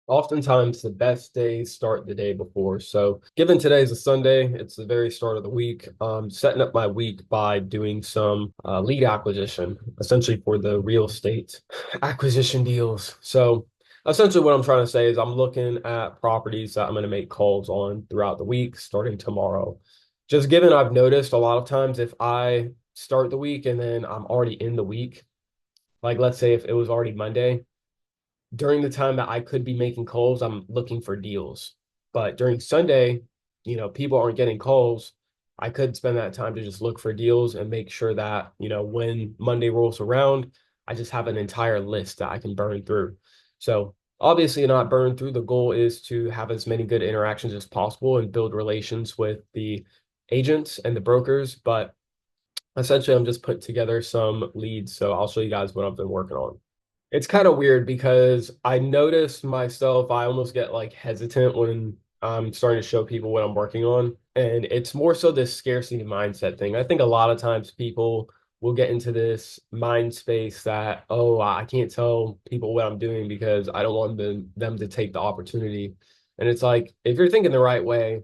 Oftentimes, the best days start the day before. So, given today's a Sunday, it's the very start of the week. Setting up my week by doing some lead acquisition, essentially for the real estate acquisition deals. So, essentially, what I'm trying to say is I'm looking at properties that I'm going to make calls on throughout the week, starting tomorrow. Just given I've noticed a lot of times if I start the week and then I'm already in the week, like let's say if it was already Monday during the time that I could be making calls, I'm looking for deals. But during Sunday, people aren't getting calls. I could spend that time to just look for deals and make sure that, when Monday rolls around, I just have an entire list that I can burn through. So obviously not burn through. The goal is to have as many good interactions as possible and build relations with the agents and the brokers. But essentially, I'm just putting together some leads. So I'll show you guys what I've been working on. It's kind of weird because I notice myself, I almost get like hesitant when I'm starting to show people what I'm working on. And it's more so this scarcity mindset thing. I think a lot of times people will get into this mind space that, oh, I can't tell people what I'm doing because I don't want them to take the opportunity. And it's like, if you're thinking the right way,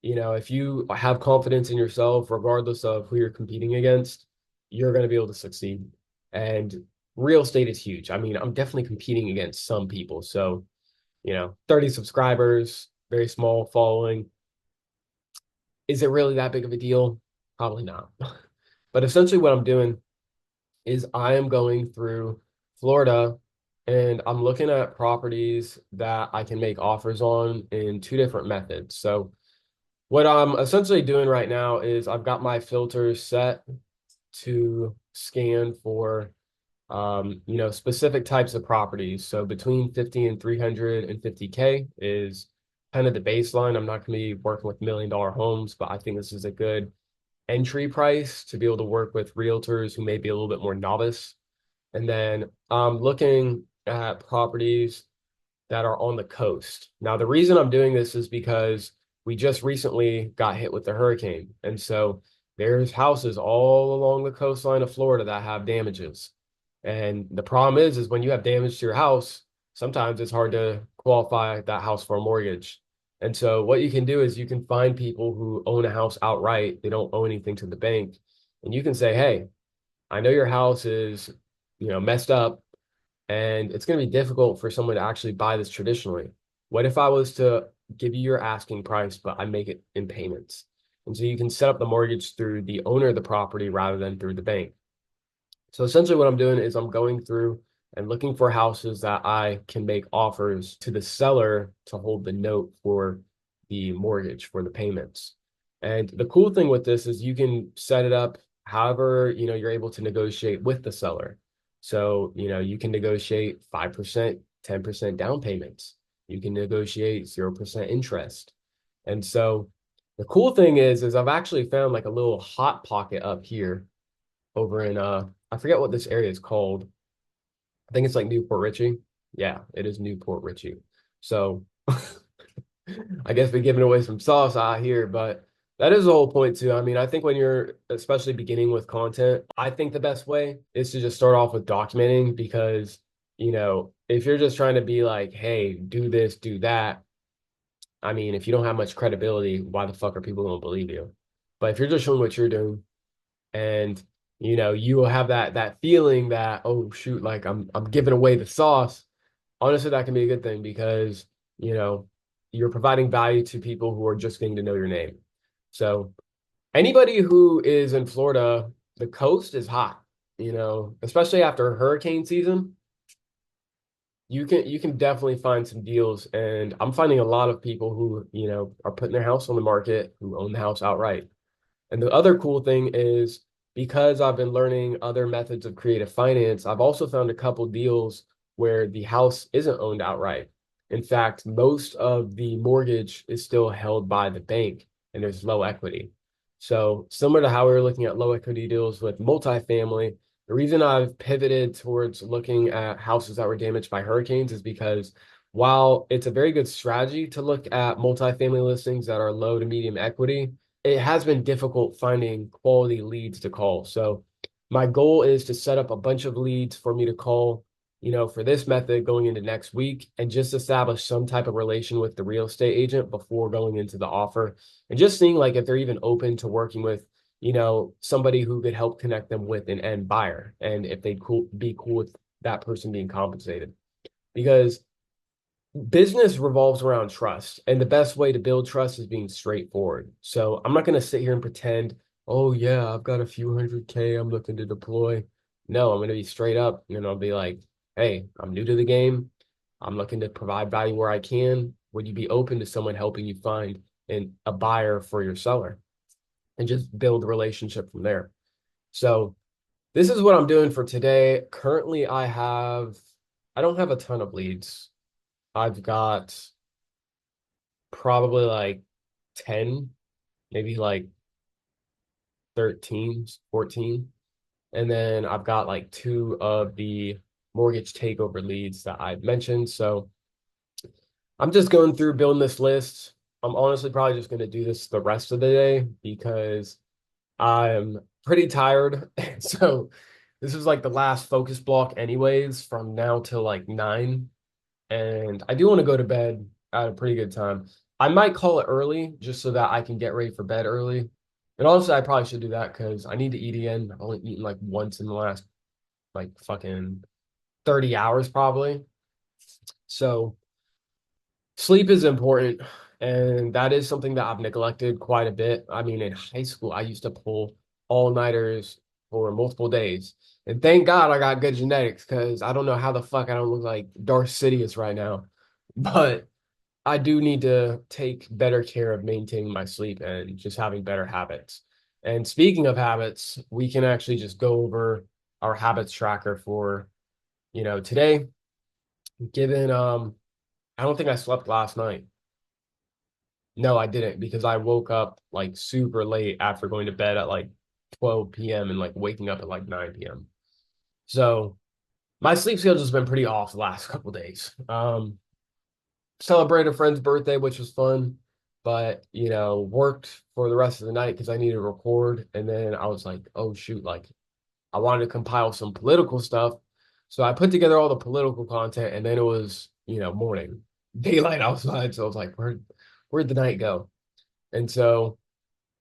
if you have confidence in yourself, regardless of who you're competing against, you're going to be able to succeed. And real estate is huge. I mean, I'm definitely competing against some people. So, 30 subscribers, very small following. Is it really that big of a deal? Probably not. But essentially, what I'm doing is I am going through Florida and I'm looking at properties that I can make offers on in two different methods. So, what I'm essentially doing right now is I've got my filters set to scan for specific types of properties. So between 50 and 350K is kind of the baseline. I'm not going to be working with $1 million homes, but I think this is a good entry price to be able to work with realtors who may be a little bit more novice. And then I'm looking at properties that are on the coast. Now, the reason I'm doing this is because we just recently got hit with the hurricane. And so there's houses all along the coastline of Florida that have damages. And the problem is when you have damage to your house, sometimes it's hard to qualify that house for a mortgage. And so what you can do is you can find people who own a house outright. They don't owe anything to the bank. And you can say, hey, I know your house is, messed up and it's going to be difficult for someone to actually buy this traditionally. What if I was to give you your asking price, but I make it in payments? And so you can set up the mortgage through the owner of the property rather than through the bank. So essentially, what I'm doing is I'm going through and looking for houses that I can make offers to the seller to hold the note for the mortgage for the payments. And the cool thing with this is you can set it up however, you're able to negotiate with the seller. So, you can negotiate 5%, 10% down payments. You can negotiate 0% interest. And so the cool thing is I've actually found like a little hot pocket up here over in I forget what this area is called. I think it's like Newport Richie. Yeah, it is Newport Richie. So I guess we're giving away some sauce out here, but that is the whole point too. I mean, I think when you're especially beginning with content, I think the best way is to just start off with documenting because, if you're just trying to be like, hey, do this, do that, I mean, if you don't have much credibility, why the fuck are people going to believe you? But if you're just showing what you're doing and you will have that feeling that, oh shoot, like I'm giving away the sauce. Honestly, that can be a good thing because you know you're providing value to people who are just getting to know your name. So anybody who is in Florida, the coast is hot, especially after hurricane season. You can definitely find some deals, and I'm finding a lot of people who are putting their house on the market who own the house outright. And the other cool thing is because I've been learning other methods of creative finance, I've also found a couple deals where the house isn't owned outright. In fact, most of the mortgage is still held by the bank and there's low equity. So similar to how we were looking at low equity deals with multifamily, the reason I've pivoted towards looking at houses that were damaged by hurricanes is because while it's a very good strategy to look at multifamily listings that are low to medium equity, it has been difficult finding quality leads to call. So my goal is to set up a bunch of leads for me to call, for this method going into next week and just establish some type of relation with the real estate agent before going into the offer and just seeing like if they're even open to working with, somebody who could help connect them with an end buyer and if they'd be cool with that person being compensated. Because business revolves around trust, and the best way to build trust is being straightforward. So I'm not going to sit here and pretend, oh yeah, I've got a few hundred K I'm looking to deploy. No, I'm going to be straight up, I'll be like, hey, I'm new to the game. I'm looking to provide value where I can. Would you be open to someone helping you find a buyer for your seller and just build a relationship from there? So this is what I'm doing for today. Currently, I don't have a ton of leads. I've got probably like 10, maybe like 13, 14. And then I've got like two of the mortgage takeover leads that I've mentioned. So I'm just going through building this list. I'm honestly probably just going to do this the rest of the day because I'm pretty tired. So this is like the last focus block anyways, from now till like 9. And I do want to go to bed at a pretty good time. I might call it early just so that I can get ready for bed early. And honestly, I probably should do that because I need to eat again. I've only eaten like once in the last like fucking 30 hours probably. So sleep is important. And that is something that I've neglected quite a bit. I mean, in high school, I used to pull all-nighters for multiple days. And thank God I got good genetics because I don't know how the fuck I don't look like Darth Sidious right now. But I do need to take better care of maintaining my sleep and just having better habits. And speaking of habits, we can actually just go over our habits tracker for, today, given I don't think I slept last night. No, I didn't because I woke up like super late after going to bed at like 12 p.m. and like waking up at like 9 p.m. So my sleep schedule's been pretty off the last couple days. Celebrated a friend's birthday, which was fun, but worked for the rest of the night because I needed to record. And then I was like, oh shoot, like I wanted to compile some political stuff. So I put together all the political content and then it was, morning, daylight outside. So I was like, where'd the night go? And so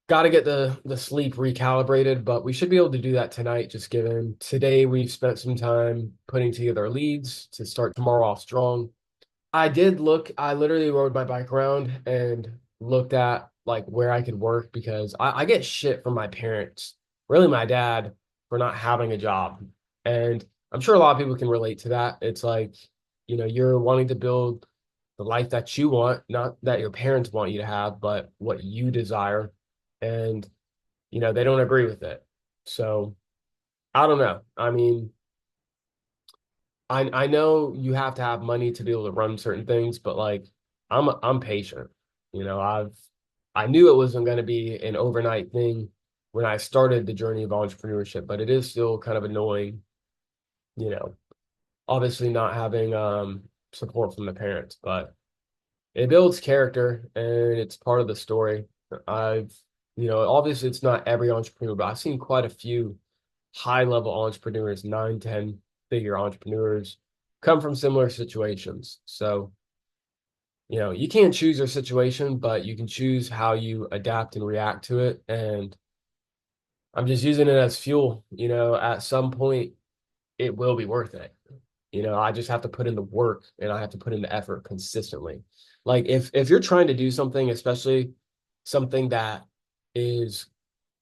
got to get the sleep recalibrated, but we should be able to do that tonight, just given today we've spent some time putting together leads to start tomorrow off strong. I literally rode my bike around and looked at like where I could work because I get shit from my parents, really my dad, for not having a job. And I'm sure a lot of people can relate to that. It's like, you're wanting to build the life that you want, not that your parents want you to have, but what you desire. And, they don't agree with it. So I don't know. I mean, I know you have to have money to be able to run certain things, but like I'm patient. You know, I've I knew it wasn't going to be an overnight thing when I started the journey of entrepreneurship, but it is still kind of annoying, you know, obviously not having support from the parents, but it builds character and it's part of the story. I've, obviously it's not every entrepreneur, but I've seen quite a few high level entrepreneurs, 9, 10 figure entrepreneurs come from similar situations. So, you can't choose your situation, but you can choose how you adapt and react to it. And I'm just using it as fuel. At some point, it will be worth it. I just have to put in the work and I have to put in the effort consistently. Like if you're trying to do something, especially something that is,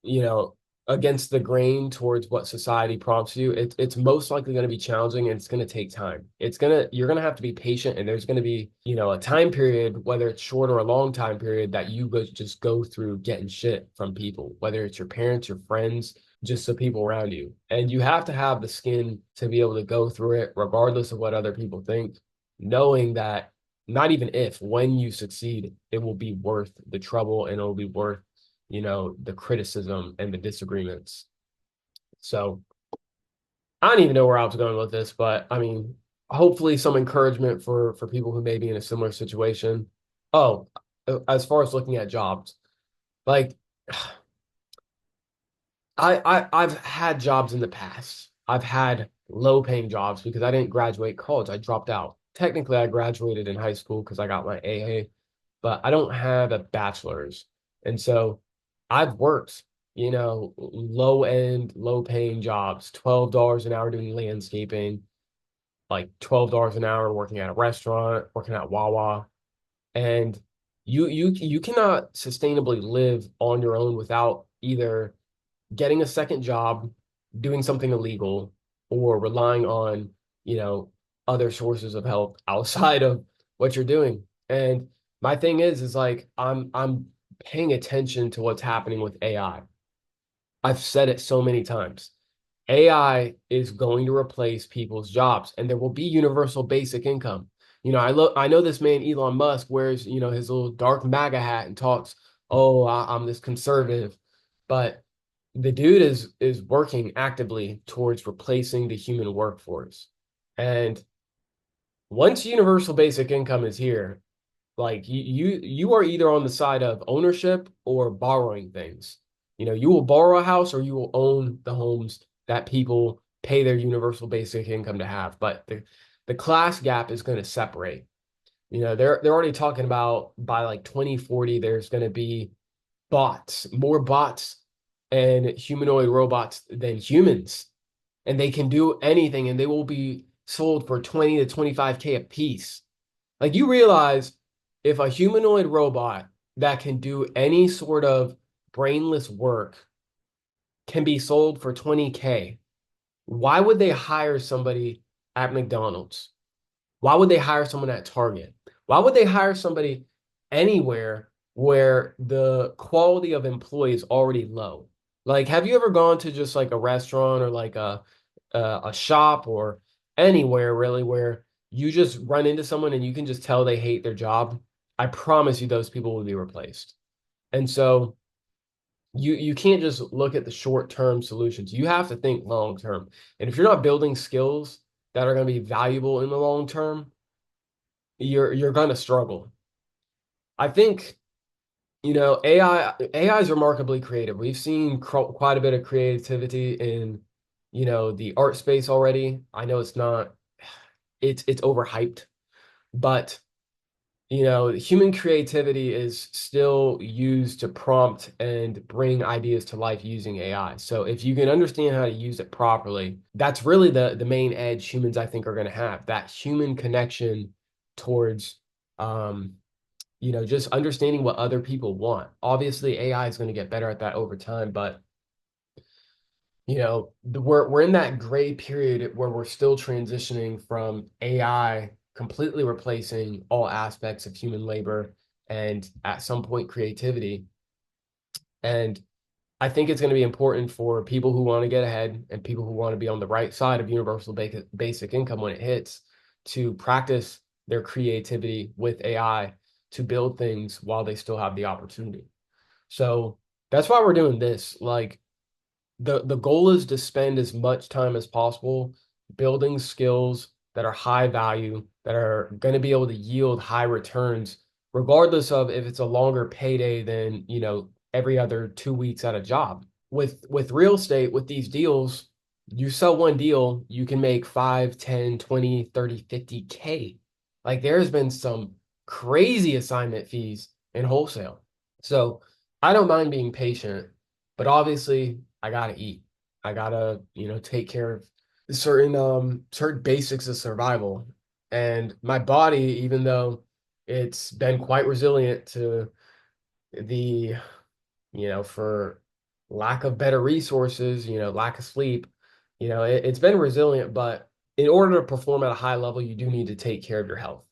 you know, against the grain towards what society prompts you, it's most likely going to be challenging and it's going to take time. You're going to have to be patient and there's going to be, a time period, whether it's short or a long time period that just go through getting shit from people, whether it's your parents, your friends, just the people around you. And you have to have the skin to be able to go through it, regardless of what other people think, knowing that not even if, when you succeed, it will be worth the trouble and it'll be worth, the criticism and the disagreements. So I don't even know where I was going with this, but I mean, hopefully some encouragement for people who may be in a similar situation. Oh, as far as looking at jobs, like I've had jobs in the past. I've had low paying jobs because I didn't graduate college. I dropped out. Technically, I graduated in high school because I got my AA, but I don't have a bachelor's. And so I've worked, low end, low paying jobs, $12 an hour doing landscaping, like $12 an hour working at a restaurant, working at Wawa. And you cannot sustainably live on your own without either getting a second job, doing something illegal, or relying on, you know, other sources of help outside of what you're doing. And my thing is like I'm paying attention to what's happening with AI. I've said it so many times. AI is going to replace people's jobs, and there will be universal basic income. I know this man Elon Musk wears, his little dark MAGA hat and talks, "Oh, I'm this conservative," but the dude is working actively towards replacing the human workforce. And once universal basic income is here, like you are either on the side of ownership or borrowing things. You will borrow a house or you will own the homes that people pay their universal basic income to have. But the class gap is going to separate. They're already talking about by like 2040, there's going to be more bots and humanoid robots than humans. And they can do anything and they will be sold for 20 to 25K a piece. Like you realize if a humanoid robot that can do any sort of brainless work can be sold for 20K, why would they hire somebody at McDonald's? Why would they hire someone at Target? Why would they hire somebody anywhere where the quality of employee is already low? Like, have you ever gone to just like a restaurant or like a shop or anywhere really where you just run into someone and you can just tell they hate their job? I promise you those people will be replaced. And so you can't just look at the short-term solutions. You have to think long term. And if you're not building skills that are going to be valuable in the long term, you're going to struggle. I think, AI is remarkably creative. We've seen quite a bit of creativity in, the art space already. I know it's overhyped, but human creativity is still used to prompt and bring ideas to life using AI. So if you can understand how to use it properly, that's really the main edge humans, I think, are going to have, that human connection towards, just understanding what other people want. Obviously, AI is going to get better at that over time, but we're in that gray period where we're still transitioning from AI completely replacing all aspects of human labor and at some point creativity. And I think it's going to be important for people who want to get ahead and people who want to be on the right side of universal basic income when it hits to practice their creativity with AI to build things while they still have the opportunity. So that's why we're doing this. Like, the goal is to spend as much time as possible building skills that are high value, that are going to be able to yield high returns, regardless of if it's a longer payday than, every other 2 weeks at a job. With real estate, with these deals, you sell one deal, you can make 5, 10, 20, 30, 50K. Like there's been some crazy assignment fees in wholesale. So I don't mind being patient, but obviously I gotta eat. I gotta, take care of certain basics of survival. And my body, even though it's been quite resilient to the, for lack of better resources, lack of sleep, it's been resilient, but in order to perform at a high level, you do need to take care of your health.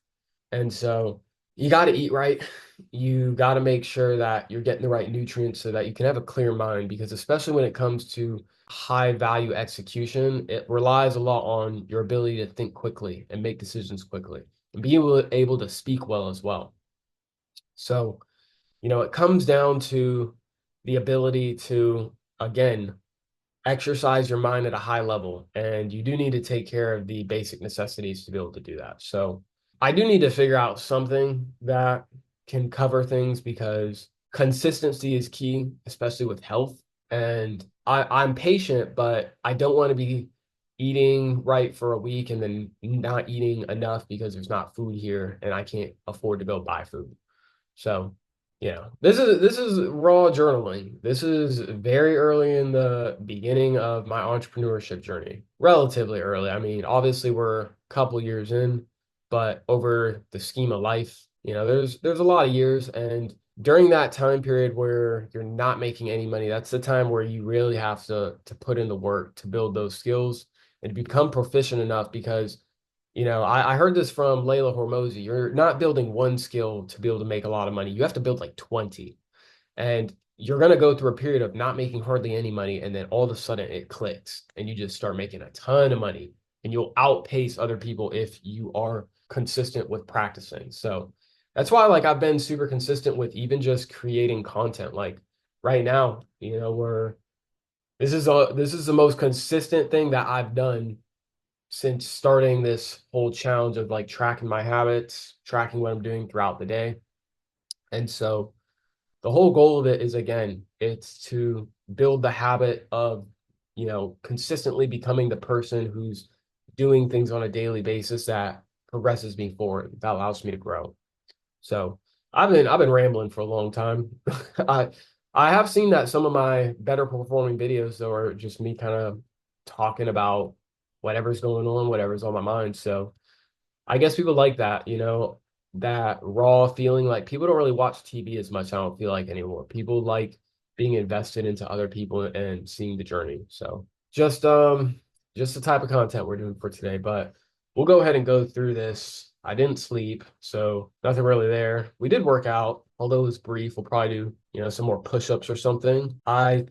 And so you got to eat right. You got to make sure that you're getting the right nutrients so that you can have a clear mind, because especially when it comes to high value execution, it relies a lot on your ability to think quickly and make decisions quickly and be able to speak well as well. So, it comes down to the ability to, again, exercise your mind at a high level. And you do need to take care of the basic necessities to be able to do that. So I do need to figure out something that can cover things because consistency is key, especially with health. And I'm patient, but I don't want to be, eating right for a week and then not eating enough because there's not food here and I can't afford to go buy food. So, this is raw journaling. This is very early in the beginning of my entrepreneurship journey. Relatively early. I mean, obviously we're a couple years in, but over the scheme of life, there's a lot of years, and during that time period where you're not making any money, that's the time where you really have to put in the work to build those skills and become proficient enough because I heard this from Layla Hormozy. You're not building one skill to be able to make a lot of money. You have to build like 20. And you're going to go through a period of not making hardly any money. And then all of a sudden it clicks and you just start making a ton of money. And you'll outpace other people if you are consistent with practicing. So that's why like I've been super consistent with even just creating content. Like right now, this is the most consistent thing that I've done since starting this whole challenge of like tracking my habits, tracking what I'm doing throughout the day. And so the whole goal of it is, again, it's to build the habit of, consistently becoming the person who's doing things on a daily basis that progresses me forward, that allows me to grow. So I've been rambling for a long time. I I have seen that some of my better performing videos though are just me kind of talking about whatever's going on, whatever's on my mind. So I guess people like that, that raw feeling. Like people don't really watch TV as much, I don't feel like anymore. People like being invested into other people and seeing the journey. So just the type of content we're doing for today. But we'll go ahead and go through this. I didn't sleep, so nothing really there. We did work out, although it was brief. We'll probably do, some more push-ups or something. I'm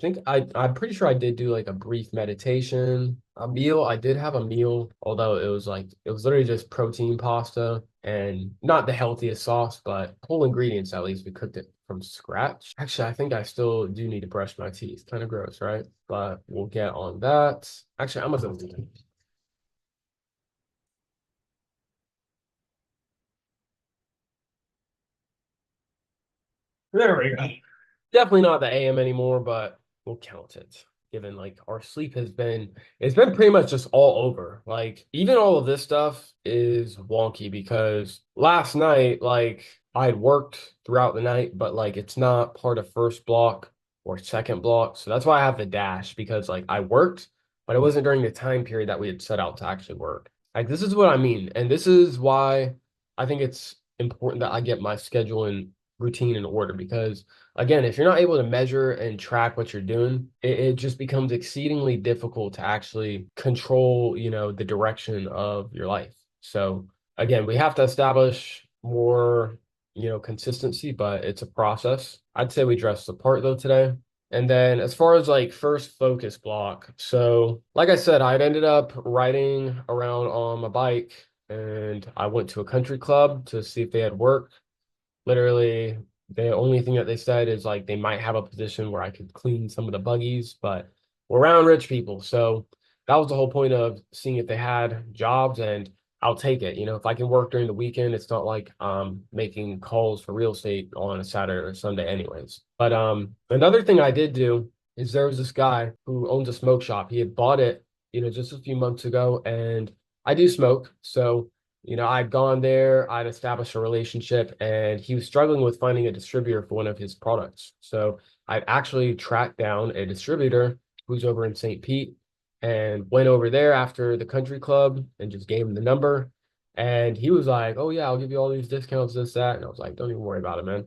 pretty sure I did do like a brief meditation. A meal, I did have a meal, although it was literally just protein pasta and not the healthiest sauce, but whole ingredients at least. We cooked it from scratch. Actually, I think I still do need to brush my teeth. Kind of gross, right? But we'll get on that. Actually, I'm gonna do There we go. Definitely not the AM anymore, but we'll count it. Given like our sleep it's been pretty much just all over. Like even all of this stuff is wonky because last night, like I'd worked throughout the night, but like it's not part of first block or second block. So that's why I have the dash because like I worked, but it wasn't during the time period that we had set out to actually work. Like this is what I mean. And this is why I think it's important that I get my schedule and routine in order because again, if you're not able to measure and track what you're doing, it just becomes exceedingly difficult to actually control, the direction of your life. So again, we have to establish more, consistency, but it's a process. I'd say we dressed the part though today. And then as far as like first focus block, so like I said, I'd ended up riding around on my bike and I went to a country club to see if they had work. Literally, the only thing that they said is like they might have a position where I could clean some of the buggies, but we're around rich people. So that was the whole point of seeing if they had jobs, and I'll take it. If I can work during the weekend, it's not like making calls for real estate on a Saturday or Sunday anyways. But another thing I did do is there was this guy who owns a smoke shop. He had bought it, just a few months ago, and I do smoke. So I'd gone there, I'd established a relationship, and he was struggling with finding a distributor for one of his products. So I'd actually tracked down a distributor who's over in St. Pete and went over there after the country club and just gave him the number. And he was like, "Oh yeah, I'll give you all these discounts, this, that." And I was like, "Don't even worry about it, man.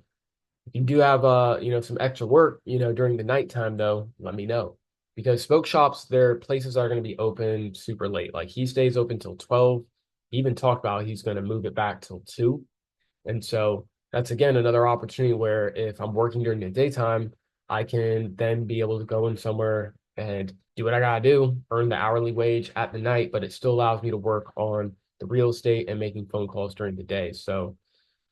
If you do have some extra work, during the nighttime though, let me know." Because smoke shops, their places are going to be open super late. Like he stays open till 12. He even talked about he's going to move it back till 2. And so that's again another opportunity where if I'm working during the daytime, I can then be able to go in somewhere and do what I gotta do, earn the hourly wage at the night, but it still allows me to work on the real estate and making phone calls during the day. So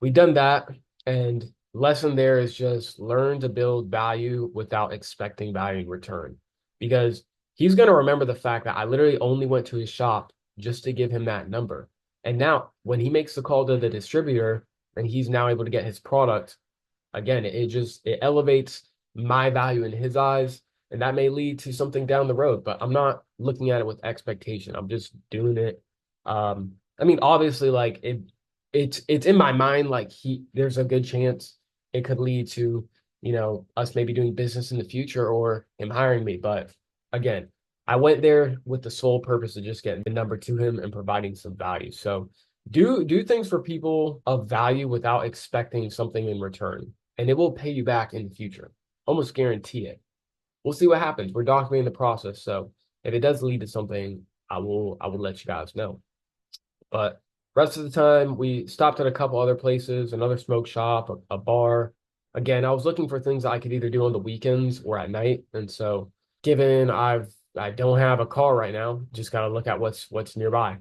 we've done that. And lesson there is just learn to build value without expecting value in return. Because he's going to remember the fact that I literally only went to his shop just to give him that number. And now when he makes the call to the distributor and he's now able to get his product, again, it elevates my value in his eyes. and that may lead to something down the road, but I'm not looking at it with expectation. I'm just doing it. I mean, obviously, like it's in my mind, like there's a good chance it could lead to, us maybe doing business in the future or him hiring me. But again, I went there with the sole purpose of just getting the number to him and providing some value. So do things for people of value without expecting something in return, and it will pay you back in the future. Almost guarantee it. We'll see what happens. We're documenting the process, so if it does lead to something, I will let you guys know. But rest of the time, we stopped at a couple other places, another smoke shop, a bar. Again, I was looking for things that I could either do on the weekends or at night. And so, given I don't have a car right now, just gotta look at what's nearby.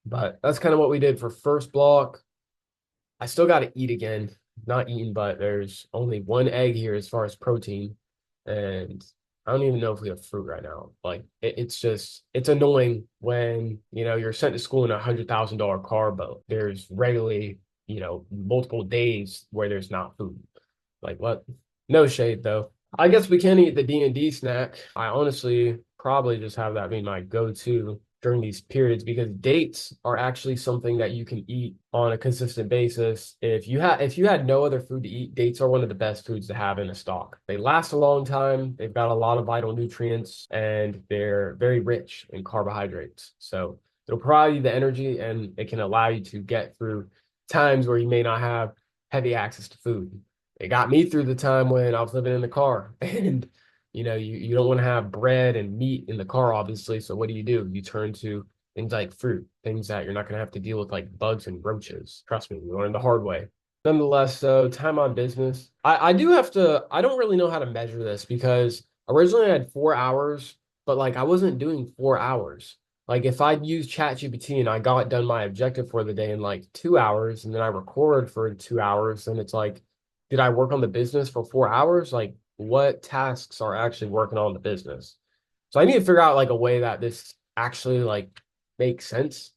But that's kind of what we did for first block. I still gotta eat again. Not eating, but there's only one egg here as far as protein, and I don't even know if we have fruit right now. Like it's annoying when you're sent to school in $100,000 car, but there's regularly multiple days where there's not food. Like what? No shade though. I guess we can eat the D&D snack. I honestly probably just have that being my go-to during these periods because dates are actually something that you can eat on a consistent basis. If you had no other food to eat, dates are one of the best foods to have in a stock. They last a long time. They've got a lot of vital nutrients and they're very rich in carbohydrates. So it'll provide you the energy and it can allow you to get through times where you may not have heavy access to food. It got me through the time when I was living in the car and you don't want to have bread and meat in the car, obviously. So what do? You turn to things like fruit, things that you're not going to have to deal with like bugs and roaches. Trust me, we learned the hard way. Nonetheless, so time on business. I do have to, I don't really know how to measure this because originally I had 4 hours, but like I wasn't doing 4 hours. Like if I'd used ChatGPT and I got done my objective for the day in like 2 hours and then I record for 2 hours, then it's like, did I work on the business for 4 hours? Like what tasks are actually working on the business? So I need to figure out like a way that this actually like makes sense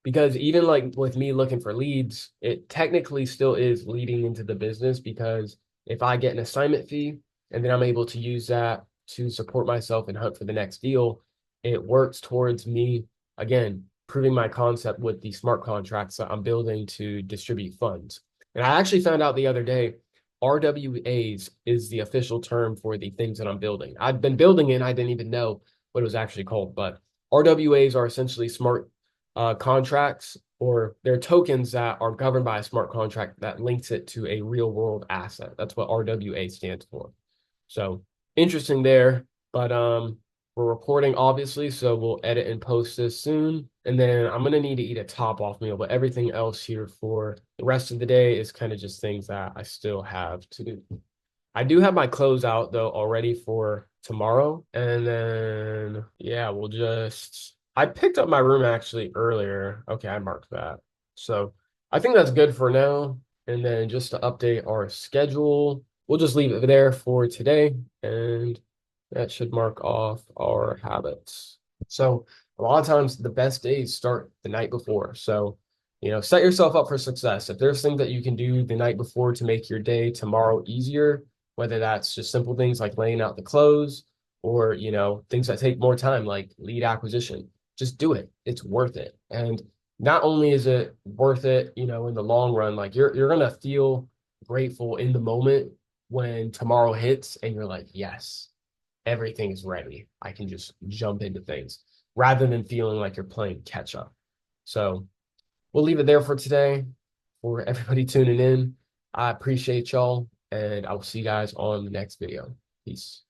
because even like with me looking for leads, it technically still is leading into the business because if I get an assignment fee and then I'm able to use that to support myself and hunt for the next deal, it works towards me again proving my concept with the smart contracts that I'm building to distribute funds. And I actually found out the other day RWAs is the official term for the things that I'm building. I've been building it and I didn't even know what it was actually called, but RWAs are essentially smart contracts, or they're tokens that are governed by a smart contract that links it to a real world asset. That's what RWA stands for. So interesting there, but we're recording obviously, so we'll edit and post this soon. And then I'm gonna need to eat a top off meal, but everything else here for the rest of the day is kind of just things that I still have to do. I do have my clothes out though already for tomorrow. And then yeah, I picked up my room actually earlier. Okay, I marked that. So I think that's good for now. And then just to update our schedule, we'll just leave it there for today. And that should mark off our habits. So a lot of times the best days start the night before. So, set yourself up for success. If there's things that you can do the night before to make your day tomorrow easier, whether that's just simple things like laying out the clothes or, things that take more time like lead acquisition, just do it. It's worth it. And not only is it worth it, in the long run, like you're gonna feel grateful in the moment when tomorrow hits and you're like, yes, everything is ready. I can just jump into things rather than feeling like you're playing catch up. So we'll leave it there for today. For everybody tuning in, I appreciate y'all, and I will see you guys on the next video. Peace.